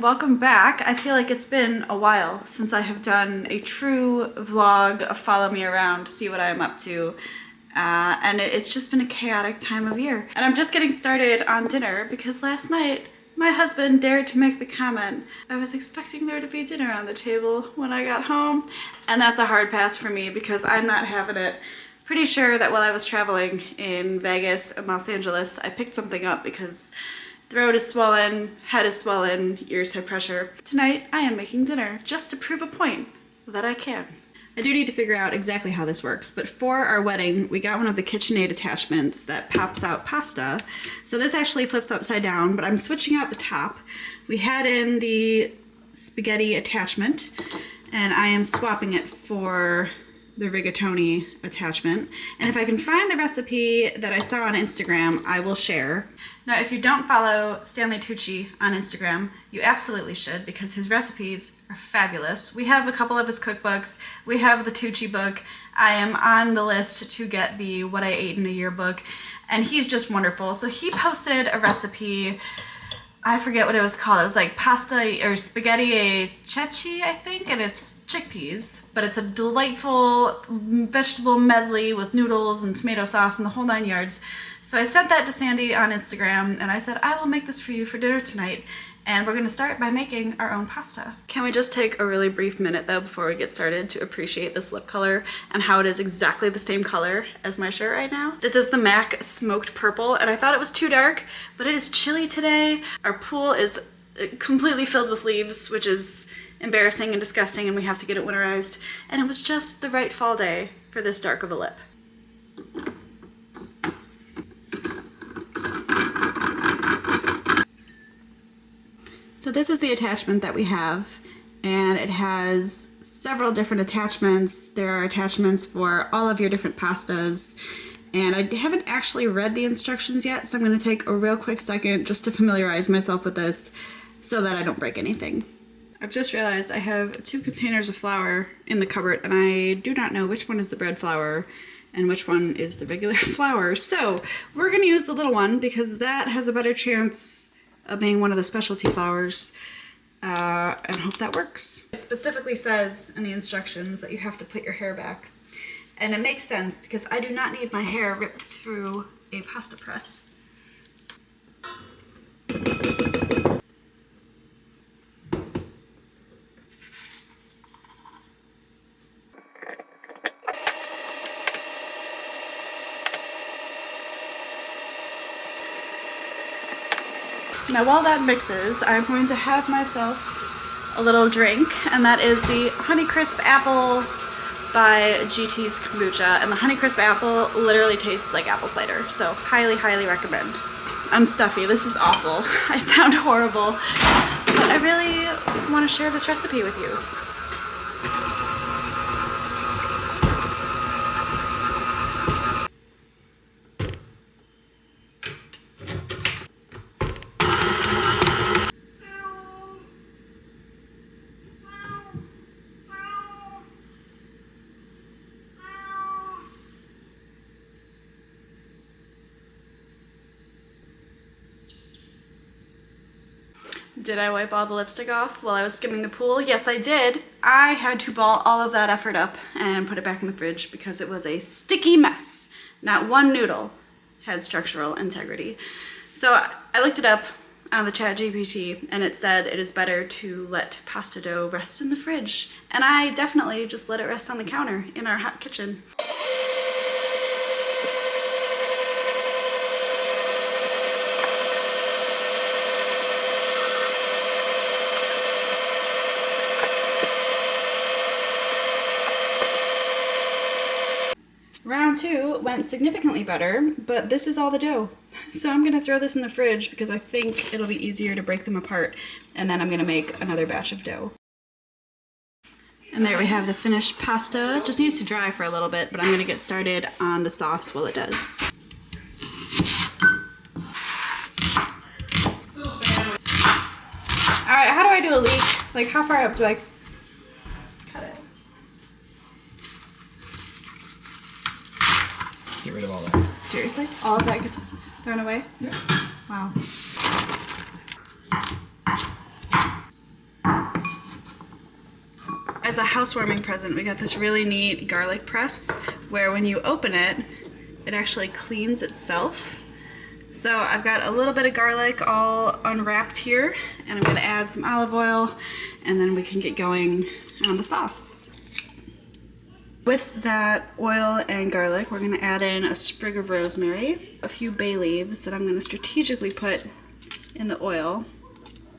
and welcome back. I feel like it's been a while since I have done a true vlog of follow me around, see what I'm up to. And it's just been a chaotic time of year. And I'm just getting started on dinner because last night my husband dared to make the comment, I was expecting there to be dinner on the table when I got home. And that's a hard pass for me because I'm not having it. Pretty sure that while I was traveling in Vegas and Los Angeles, I picked something up because throat is swollen, head is swollen, ears have pressure. Tonight, I am making dinner just to prove a point that I can. I do need to figure out exactly how this works, but for our wedding, we got one of the KitchenAid attachments that pops out pasta. So this actually flips upside down, but I'm switching out the top. We had in the spaghetti attachment, and I am swapping it for the rigatoni attachment. And if I can find the recipe that I saw on Instagram, I will share. Now, if you don't follow Stanley Tucci on Instagram, you absolutely should because his recipes are fabulous. We have a couple of his cookbooks. We have the Tucci book. I am on the list to get the What I Ate in a Year book, and he's just wonderful. So he posted a recipe, I forget what it was called. It was like pasta or spaghetti e ceci, I think, and it's chickpeas, but it's a delightful vegetable medley with noodles and tomato sauce and the whole 9 yards. So I sent that to Sandy on Instagram and I said, I will make this for you for dinner tonight. And we're gonna start by making our own pasta. Can we just take a really brief minute though before we get started to appreciate this lip color and how it is exactly the same color as my shirt right now? This is the MAC Smoked Purple and I thought it was too dark, but it is chilly today. Our pool is completely filled with leaves, which is embarrassing and disgusting, and we have to get it winterized. And it was just the right fall day for this dark of a lip. So this is the attachment that we have, and it has several different attachments. There are attachments for all of your different pastas, and I haven't actually read the instructions yet, so I'm going to take a real quick second just to familiarize myself with this so that I don't break anything. I've just realized I have 2 containers of flour in the cupboard, and I do not know which one is the bread flour and which one is the regular flour. So we're going to use the little one because that has a better chance of being one of the specialty flours, and hope that works. It specifically says in the instructions that you have to put your hair back, and it makes sense because I do not need my hair ripped through a pasta press. Now while that mixes, I'm going to have myself a little drink, and that is the Honeycrisp Apple by GT's Kombucha. And the Honeycrisp Apple literally tastes like apple cider, so highly, highly recommend. I'm stuffy, this is awful. I sound horrible, but I really want to share this recipe with you. Did I wipe all the lipstick off while I was skimming the pool? Yes, I did. I had to ball all of that effort up and put it back in the fridge because it was a sticky mess. Not one noodle had structural integrity. So I looked it up on the ChatGPT and it said it is better to let pasta dough rest in the fridge. And I definitely just let it rest on the counter in our hot kitchen. Round 2 went significantly better, but this is all the dough. So I'm gonna throw this in the fridge because I think it'll be easier to break them apart, and then I'm gonna make another batch of dough. And there we have the finished pasta. Just needs to dry for a little bit, but I'm gonna get started on the sauce while it does. All right, how do I do a leek? Like, how far up do I cut it? Get rid of all that. Seriously? All of that gets thrown away? Yeah. Wow. as a housewarming present, we got this really neat garlic press where when you open it, it actually cleans itself. So I've got a little bit of garlic all unwrapped here, and I'm gonna add some olive oil, and then we can get going on the sauce. With that oil and garlic, we're gonna add in a sprig of rosemary, a few bay leaves that I'm gonna strategically put in the oil.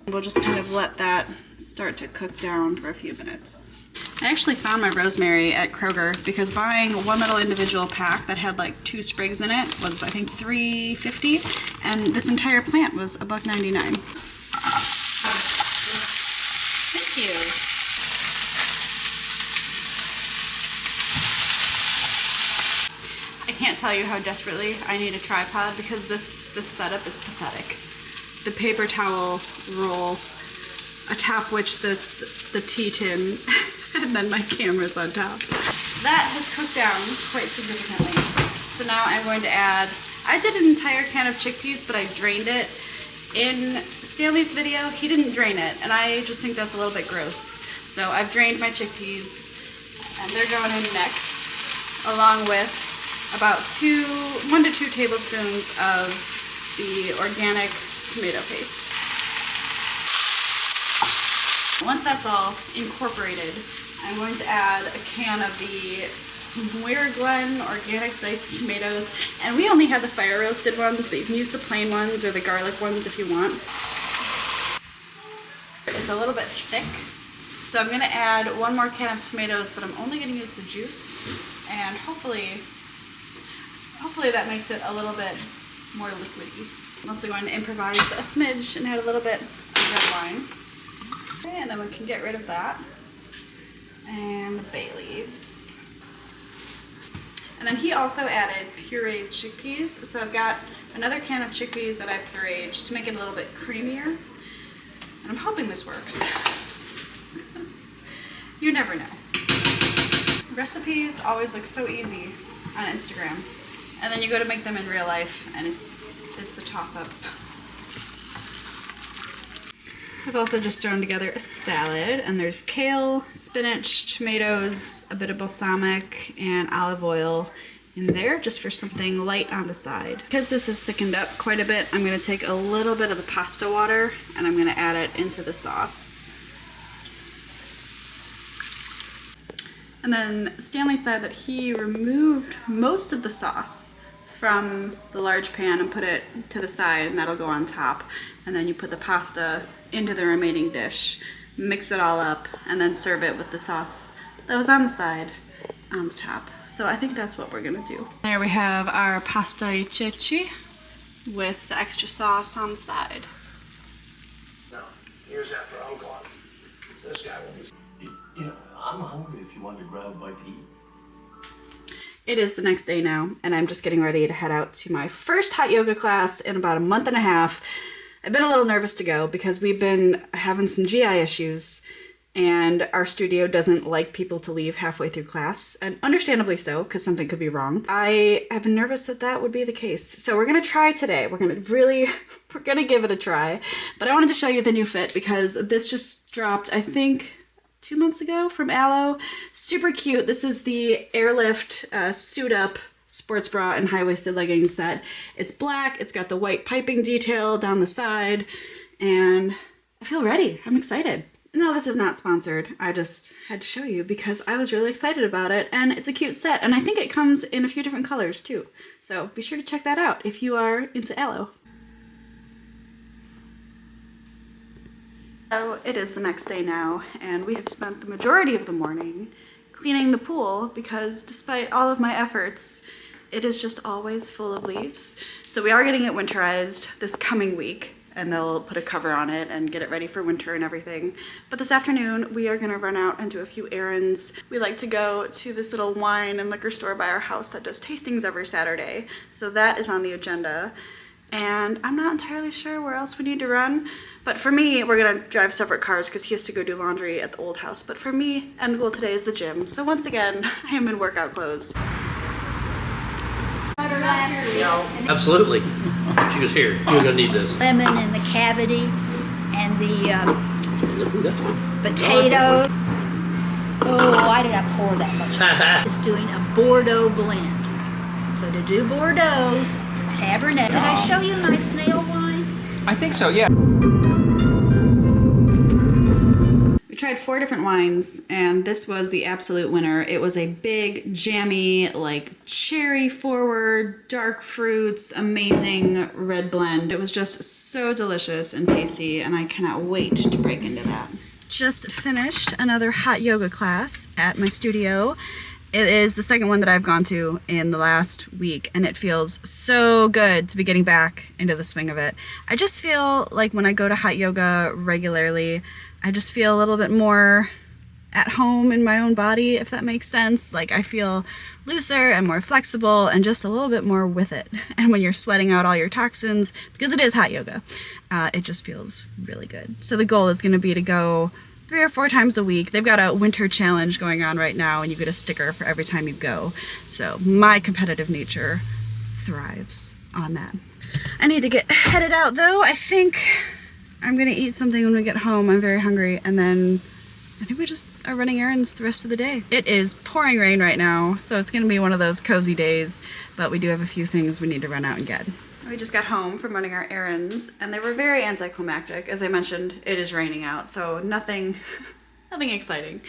We'll just kind of let that start to cook down for a few minutes. I actually found my rosemary at Kroger because buying one little individual pack that had like 2 sprigs in it was I think $3.50, and this entire plant was $1.99. Thank you. I can't tell you how desperately I need a tripod because this setup is pathetic. The paper towel roll, atop which sits the tea tin, and then my camera's on top. That has cooked down quite significantly. So now I'm going to add, I did an entire can of chickpeas, but I drained it. In Stanley's video, he didn't drain it, and I just think that's a little bit gross. So I've drained my chickpeas, and they're going in next, along with about 1 to 2 tablespoons of the organic tomato paste. Once that's all incorporated, I'm going to add a can of the Glen organic diced tomatoes, and we only have the fire roasted ones, but you can use the plain ones or the garlic ones if you want. It's a little bit thick, so I'm going to add 1 more can of tomatoes, but I'm only going to use the juice, and hopefully that makes it a little bit more liquidy. I'm also going to improvise a smidge and add a little bit of red wine. Okay, and then we can get rid of that. And the bay leaves. And then he also added pureed chickpeas. So I've got another can of chickpeas that I pureed to make it a little bit creamier. And I'm hoping this works. You never know. Recipes always look so easy on Instagram. And then you go to make them in real life and it's a toss-up. I've also just thrown together a salad, and there's kale, spinach, tomatoes, a bit of balsamic, and olive oil in there just for something light on the side. Because this is thickened up quite a bit, I'm going to take a little bit of the pasta water and I'm going to add it into the sauce. And then Stanley said that he removed most of the sauce from the large pan and put it to the side, and that'll go on top. And then you put the pasta into the remaining dish, mix it all up, and then serve it with the sauce that was on the side on the top. So I think that's what we're gonna do. There we have our pasta e ceci with the extra sauce on the side. No, years after I'm gone, this guy will be. You know, I'm hungry if you want to grab a bite to eat. It is the next day now, and I'm just getting ready to head out to my first hot yoga class in about a month and a half. I've been a little nervous to go because we've been having some GI issues, and our studio doesn't like people to leave halfway through class, and understandably so, because something could be wrong. I have been nervous that that would be the case. So we're gonna try today. We're gonna give it a try. But I wanted to show you the new fit because this just dropped, I think, 2 months ago from Aloe. Super cute. This is the Airlift Suit Up sports bra and high-waisted leggings set. It's black, it's got the white piping detail down the side, and I feel ready. I'm excited. No, this is not sponsored. I just had to show you because I was really excited about it, and it's a cute set, and I think it comes in a few different colors too. So be sure to check that out if you are into Aloe. So it is the next day now, and we have spent the majority of the morning cleaning the pool because despite all of my efforts, it is just always full of leaves. So we are getting it winterized this coming week, and they'll put a cover on it and get it ready for winter and everything. But this afternoon, we are gonna run out and do a few errands. We like to go to this little wine and liquor store by our house that does tastings every Saturday. So that is on the agenda. And I'm not entirely sure where else we need to run. But for me, we're gonna drive separate cars because he has to go do laundry at the old house. But for me, end goal today is the gym. So once again, I am in workout clothes. Absolutely. She was here. You're gonna need this. Lemon in the cavity and the Ooh, that's good. potato. Oh, why did I pour that much? It's doing a Bordeaux blend. So to do Bordeaux's, Cabernet. Did I show you my snail wine? I think so, yeah. We tried 4 different wines, and this was the absolute winner. It was a big, jammy, like cherry forward, dark fruits, amazing red blend. It was just so delicious and tasty, and I cannot wait to break into that. Just finished another hot yoga class at my studio. It is the second one that I've gone to in the last week, and it feels so good to be getting back into the swing of it. I just feel like when I go to hot yoga regularly, I just feel a little bit more at home in my own body, if that makes sense. Like I feel looser and more flexible and just a little bit more with it. And when you're sweating out all your toxins, because it is hot yoga, it just feels really good. So the goal is going to be to go 3 or 4 times a week. They've got a winter challenge going on right now, and you get a sticker for every time you go. So my competitive nature thrives on that. I need to get headed out though. I think I'm gonna eat something when we get home. I'm very hungry, and then I think we just are running errands the rest of the day. It is pouring rain right now, so it's gonna be one of those cozy days, but we do have a few things we need to run out and get. We just got home from running our errands, and they were very anticlimactic. As I mentioned, it is raining out, so nothing exciting.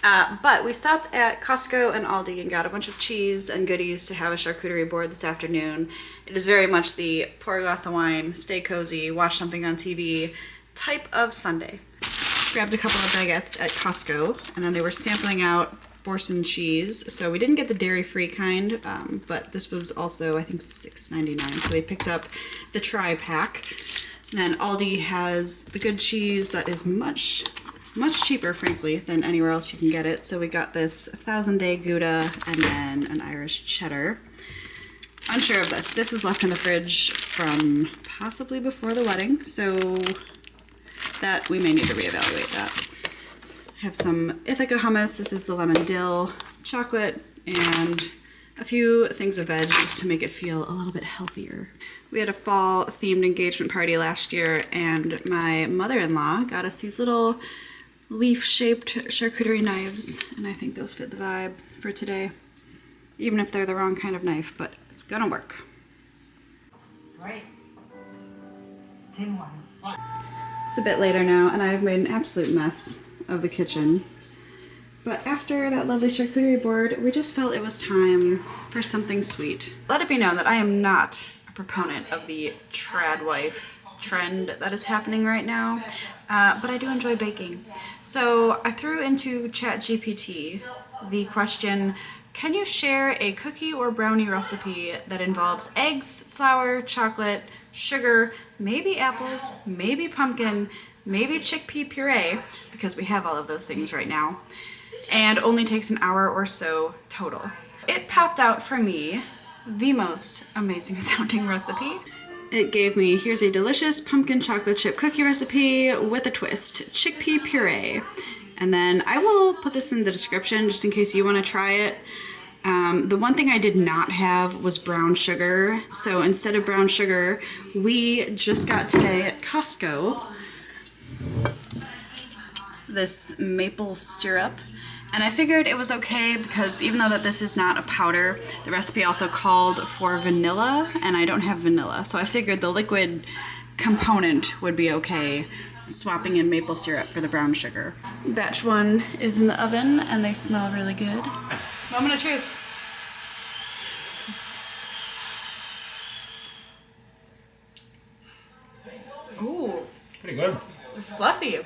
But we stopped at Costco and Aldi and got a bunch of cheese and goodies to have a charcuterie board this afternoon. It is very much the pour a glass of wine, stay cozy, watch something on TV type of Sunday. Grabbed a couple of baguettes at Costco, and then they were sampling out Boursin cheese. So we didn't get the dairy-free kind, but this was also, I think, $6.99. So we picked up the tri-pack. And then Aldi has the good cheese that is much cheaper, frankly, than anywhere else you can get it. So we got this 1000-day Gouda and then an Irish cheddar. Unsure of this. This is left in the fridge from possibly before the wedding, so that we may need to reevaluate that. I have some Ithaca hummus. This is the lemon dill, chocolate, and a few things of veg just to make it feel a little bit healthier. We had a fall themed engagement party last year, and my mother-in-law got us these little leaf-shaped charcuterie knives, and I think those fit the vibe for today, even if they're the wrong kind of knife, but it's gonna work. Right. Team one. It's a bit later now, and I've made an absolute mess of the kitchen. But after that lovely charcuterie board, we just felt it was time for something sweet. Let it be known that I am not a proponent of the trad wife trend that is happening right now, but I do enjoy baking. So I threw into ChatGPT the question, can you share a cookie or brownie recipe that involves eggs, flour, chocolate, sugar, maybe apples, maybe pumpkin, maybe chickpea puree, because we have all of those things right now, and only takes an hour or so total. It popped out for me the most amazing sounding recipe. It gave me, here's a delicious pumpkin chocolate chip cookie recipe with a twist, chickpea puree. And then I will put this in the description just in case you want to try it. The one thing I did not have was brown sugar. So instead of brown sugar, we just got today at Costco this maple syrup. And I figured it was okay because even though that this is not a powder, the recipe also called for vanilla, and I don't have vanilla. So I figured the liquid component would be okay, swapping in maple syrup for the brown sugar. Batch 1 is in the oven, and they smell really good. Moment of truth. Ooh. Pretty good. It's fluffy.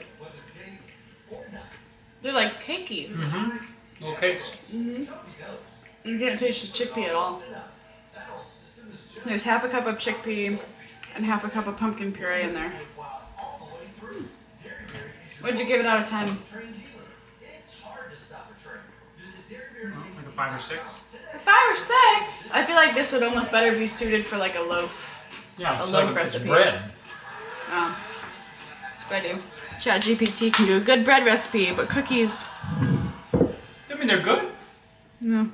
They're like cakey. Mm-hmm. Little cakes. Mm-hmm. You can't taste the chickpea at all. There's half a cup of chickpea and half a cup of pumpkin puree in there. What'd you give it out of 10? Like a 5 or 6. 5 or 6? I feel like this would almost better be suited for like a loaf. Yeah, A it's loaf like it's recipe. bread. It's bready. ChatGPT can do a good bread recipe, but cookies, I mean, they're good. no.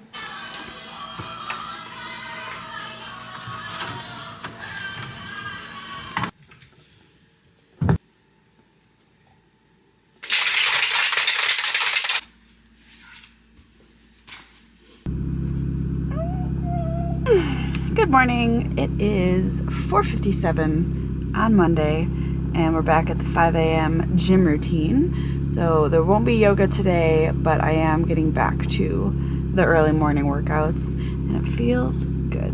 Good morning. It is 4:57 on Monday, and we're back at the 5 a.m. gym routine. So there won't be yoga today, but I am getting back to the early morning workouts, and it feels good.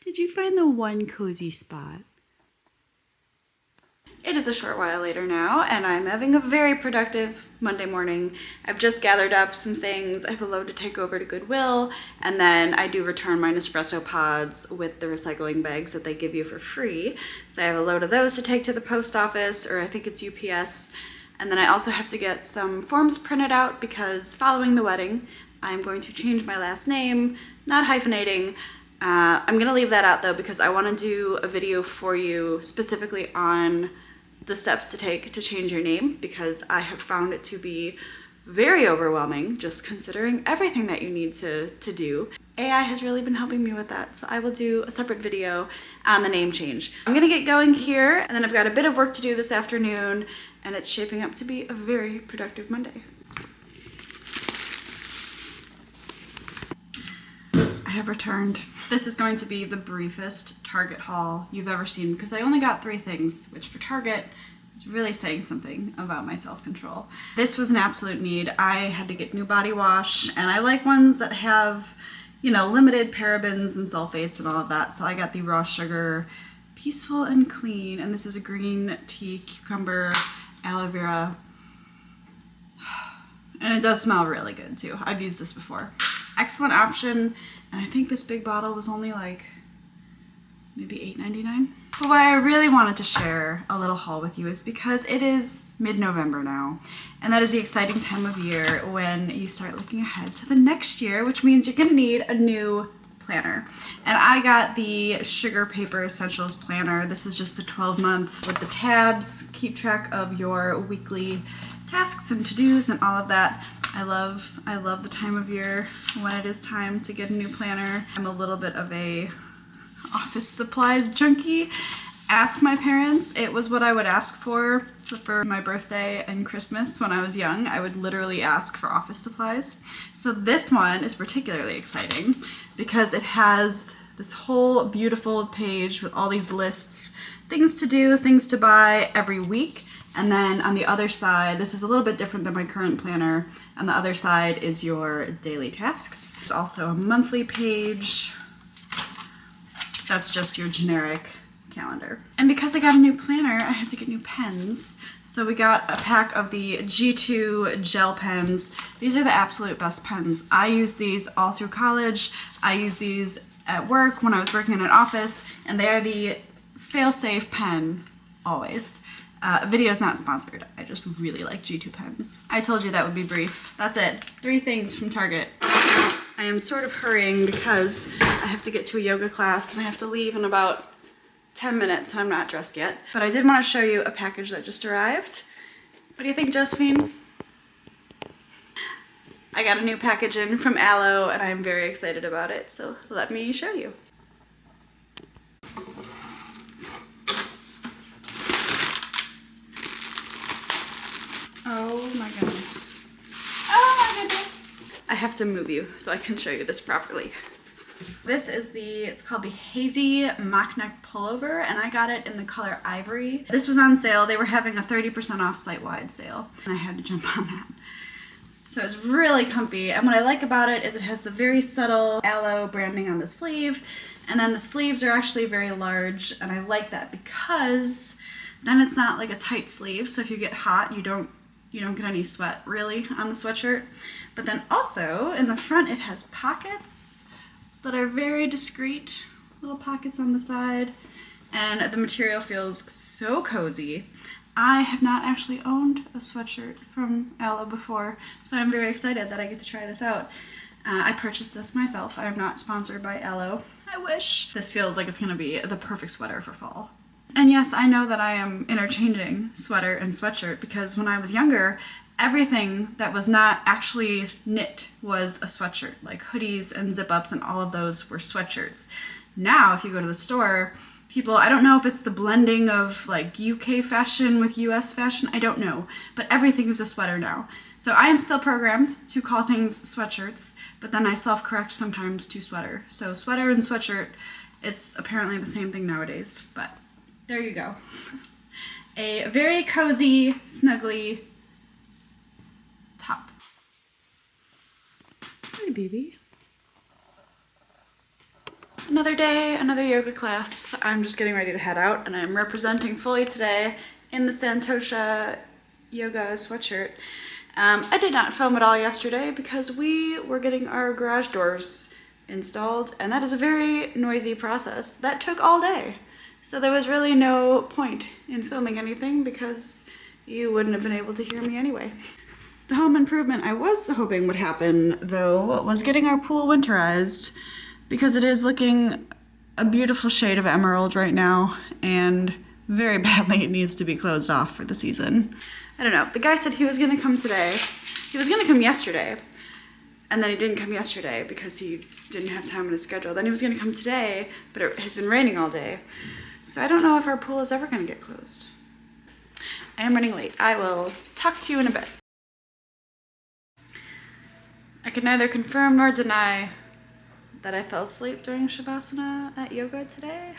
Did you find the one cozy spot? It is a short while later now, and I'm having a very productive Monday morning. I've just gathered up some things. I have a load to take over to Goodwill, and then I do return my Nespresso pods with the recycling bags that they give you for free. So I have a load of those to take to the post office, or I think it's UPS. And then I also have to get some forms printed out because following the wedding, I'm going to change my last name, not hyphenating. I'm gonna leave that out though because I wanna do a video for you specifically on the steps to take to change your name, because I have found it to be very overwhelming just considering everything that you need to do. AI has really been helping me with that, so I will do a separate video on the name change. I'm gonna get going here, and then I've got a bit of work to do this afternoon, and it's shaping up to be a very productive Monday. I have returned. This is going to be the briefest Target haul you've ever seen because I only got 3 things, which for Target is really saying something about my self-control. This was an absolute need. I had to get new body wash, and I like ones that have, you know, limited parabens and sulfates and all of that. So I got the raw sugar, peaceful and clean, and this is a green tea, cucumber, aloe vera. And it does smell really good too. I've used this before. Excellent option, and I think this big bottle was only like maybe $8.99. But why I really wanted to share a little haul with you is because it is mid-November now, and that is the exciting time of year when you start looking ahead to the next year, which means you're gonna need a new planner. And I got the Sugar Paper Essentials Planner. This is just the 12-month with the tabs, keep track of your weekly tasks and to-dos and all of that. I love the time of year when it is time to get a new planner. I'm a little bit of a office supplies junkie. Ask my parents. It was what I would ask for my birthday and Christmas when I was young. I would literally ask for office supplies. So this one is particularly exciting because it has this whole beautiful page with all these lists, things to do, things to buy every week. And then on the other side, this is a little bit different than my current planner. On the other side is your daily tasks. There's also a monthly page. That's just your generic calendar. And because I got a new planner, I had to get new pens. So we got a pack of the G2 gel pens. These are the absolute best pens. I use these all through college. I use these at work when I was working in an office, and they are the fail-safe pen always. Video's not sponsored. I just really like G2 pens. I told you that would be brief. That's it. 3 things from Target. I am sort of hurrying because I have to get to a yoga class and I have to leave in about 10 minutes and I'm not dressed yet. But I did want to show you a package that just arrived. What do you think, Josephine? I got a new package in from Aloe and I'm very excited about it, so let me show you. Oh my goodness. Oh my goodness. I have to move you so I can show you this properly. This is it's called the Hazy Mock Neck Pullover, and I got it in the color Ivory. This was on sale. They were having a 30% off site-wide sale, and I had to jump on that. So it's really comfy, and what I like about it is it has the very subtle Aloe branding on the sleeve, and then the sleeves are actually very large, and I like that because then it's not like a tight sleeve, so if you get hot, you don't get any sweat really on the sweatshirt. But then also in the front it has pockets that are very discreet, little pockets on the side, and the material feels so cozy. I have not actually owned a sweatshirt from Aloe before, so I'm very excited that I get to try this out. I purchased this myself. I am not sponsored by Aloe. I wish. This feels like it's gonna be the perfect sweater for fall. And yes, I know that I am interchanging sweater and sweatshirt because when I was younger, everything that was not actually knit was a sweatshirt, like hoodies and zip-ups and all of those were sweatshirts. Now, if you go to the store, people. I don't know if it's the blending of like UK fashion with US fashion. I don't know, but everything is a sweater now. So I am still programmed to call things sweatshirts, but then I self-correct sometimes to sweater. So sweater and sweatshirt, it's apparently the same thing nowadays, but there you go. A very cozy, snuggly top. Hi, baby. Another day, another yoga class. I'm just getting ready to head out, and I'm representing fully today in the Santosha yoga sweatshirt. I did not film at all yesterday because we were getting our garage doors installed, and that is a very noisy process. That took all day. So there was really no point in filming anything because you wouldn't have been able to hear me anyway. The home improvement I was hoping would happen, though, was getting our pool winterized, because it is looking a beautiful shade of emerald right now, and very badly it needs to be closed off for the season. I don't know. The guy said he was gonna come today. He was gonna come yesterday, and then he didn't come yesterday because he didn't have time on his schedule. Then he was gonna come today, but it has been raining all day. So I don't know if our pool is ever gonna get closed. I am running late. I will talk to you in a bit. I can neither confirm nor deny that I fell asleep during Shavasana at yoga today.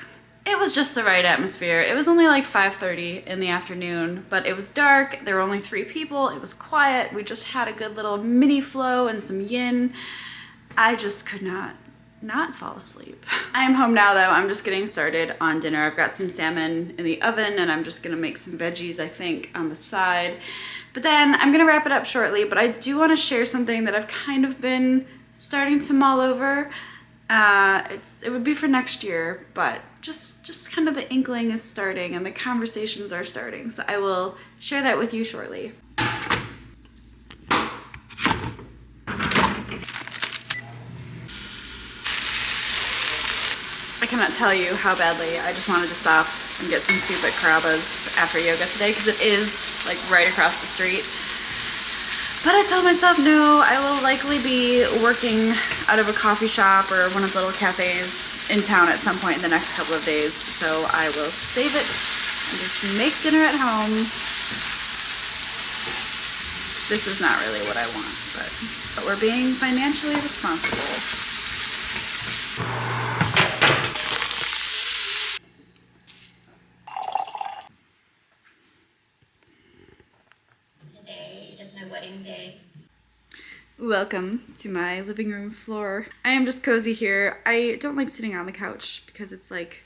It was just the right atmosphere. It was only like 5:30 in the afternoon, but it was dark. There were only 3 people. It was quiet. We just had a good little mini flow and some yin. I just could not fall asleep. I am home now though. I'm just getting started on dinner. I've got some salmon in the oven and I'm just gonna make some veggies, I think, on the side. But then I'm gonna wrap it up shortly, but I do wanna share something that I've kind of been starting to mull over. It would be for next year, but just kind of the inkling is starting and the conversations are starting. So I will share that with you shortly. I cannot tell you how badly I just wanted to stop and get some soup at Carrabba's after yoga today because it is like right across the street. But I told myself, no, I will likely be working out of a coffee shop or one of the little cafes in town at some point in the next couple of days. So I will save it and just make dinner at home. This is not really what I want, but we're being financially responsible. Today is my wedding day. Welcome to my living room floor. I am just cozy here. I don't like sitting on the couch because it's like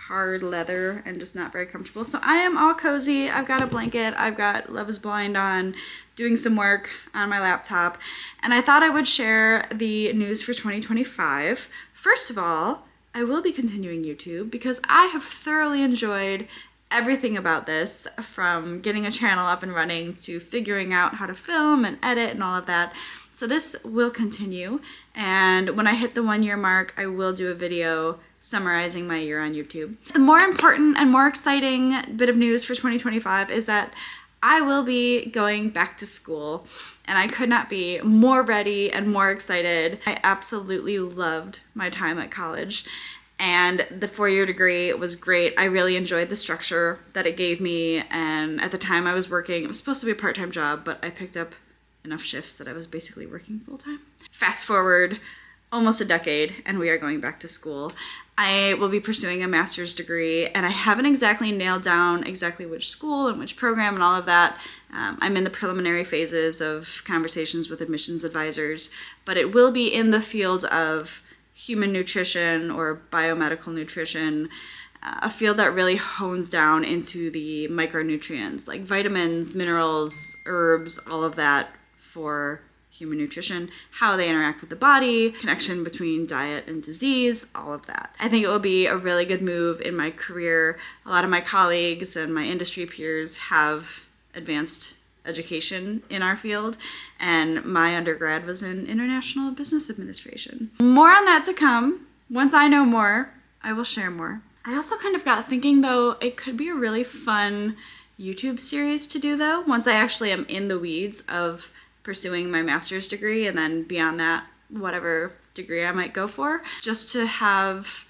hard leather and just not very comfortable. So I am all cozy. I've got a blanket. I've got Love is Blind on, doing some work on my laptop. And I thought I would share the news for 2025. First of all, I will be continuing YouTube because I have thoroughly enjoyed everything about this, from getting a channel up and running to figuring out how to film and edit and all of that. So this will continue, and when I hit the 1 year mark, I will do a video summarizing my year on YouTube. The more important and more exciting bit of news for 2025 is that I will be going back to school, and I could not be more ready and more excited. I absolutely loved my time at college. And the 4-year degree was great. I really enjoyed the structure that it gave me. And at the time I was working, it was supposed to be a part-time job, but I picked up enough shifts that I was basically working full-time. Fast forward almost a decade, and we are going back to school. I will be pursuing a master's degree, and I haven't exactly nailed down exactly which school and which program and all of that. I'm in the preliminary phases of conversations with admissions advisors, but it will be in the field of human nutrition or biomedical nutrition, a field that really hones down into the micronutrients like vitamins, minerals, herbs, all of that for human nutrition, how they interact with the body, connection between diet and disease, all of that. I think it will be a really good move in my career. A lot of my colleagues and my industry peers have advanced education in our field, and my undergrad was in international business administration. More on that to come. Once I know more, I will share more. I also kind of got thinking though, it could be a really fun YouTube series to do though, once I actually am in the weeds of pursuing my master's degree, and then beyond that, whatever degree I might go for, just to have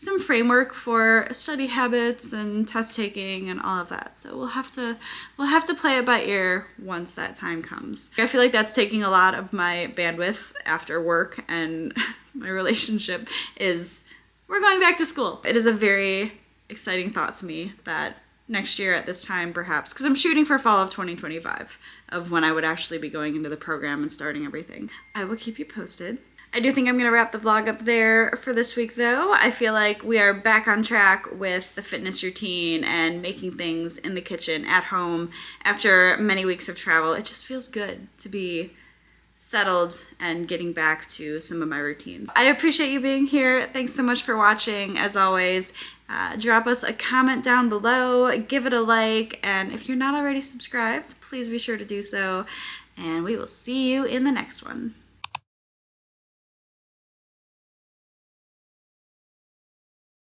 some framework for study habits and test taking and all of that. So we'll have to play it by ear once that time comes. I feel like that's taking a lot of my bandwidth after work, and my relationship is we're going back to school. It is a very exciting thought to me that next year at this time, perhaps, because I'm shooting for fall of 2025 of when I would actually be going into the program and starting everything. I will keep you posted. I do think I'm going to wrap the vlog up there for this week, though. I feel like we are back on track with the fitness routine and making things in the kitchen at home after many weeks of travel. It just feels good to be settled and getting back to some of my routines. I appreciate you being here. Thanks so much for watching. As always, drop us a comment down below, give it a like, and if you're not already subscribed, please be sure to do so, and we will see you in the next one.